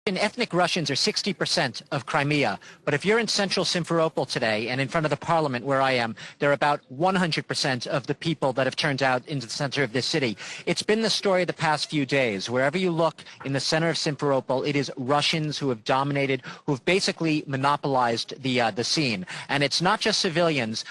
Ethnic Russians are 60% of Crimea, but if you're in central Simferopol today and in front of the parliament where I am, they're about 100% of the people that have turned out into the center of this city. It's been the story of the past few days. Wherever you look in the center of Simferopol, it is Russians who have dominated, who have basically monopolized the scene. And it's not just civilians.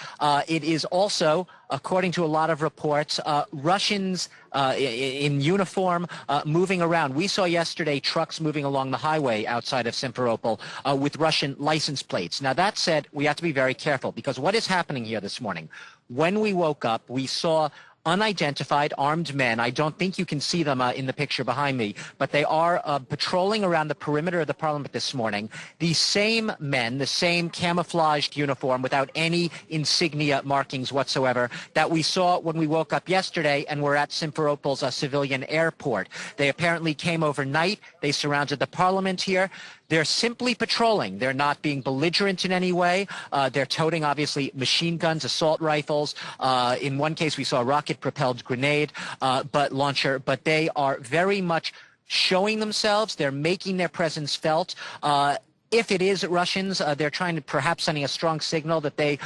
It is also, according to a lot of reports, Russians in uniform moving around. We saw yesterday trucks moving along the highway outside of Simferopol with Russian license plates. Now, that said, we have to be very careful because what is happening here this morning? When we woke up, we saw unidentified armed men. I don't think you can see them in the picture behind me, but they are patrolling around the perimeter of the parliament this morning. These same men, the same camouflaged uniform without any insignia markings whatsoever that we saw when we woke up yesterday and were at Simferopol's civilian airport. They apparently came overnight. They surrounded the parliament here. They're simply patrolling. They're not being belligerent in any way. They're toting, obviously, machine guns, assault rifles. In one case, we saw a rocket-propelled grenade launcher. But they are very much showing themselves. They're making their presence felt. If it is Russians, they're trying to perhaps sending a strong signal that they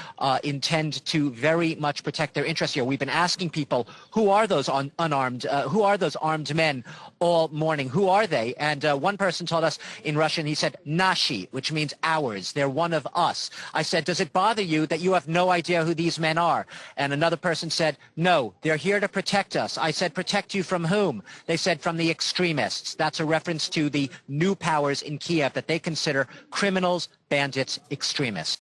intend to very much protect their interests here. We've been asking people, who are those who are those armed men all morning? Who are they? And one person told us in Russian, he said, nashi, which means ours. They're one of us. I said, does it bother you that you have no idea who these men are? And another person said, no, they're here to protect us. I said, protect you from whom? They said, from the extremists. That's a reference to the new powers in Kiev that they consider criminals, bandits, extremists.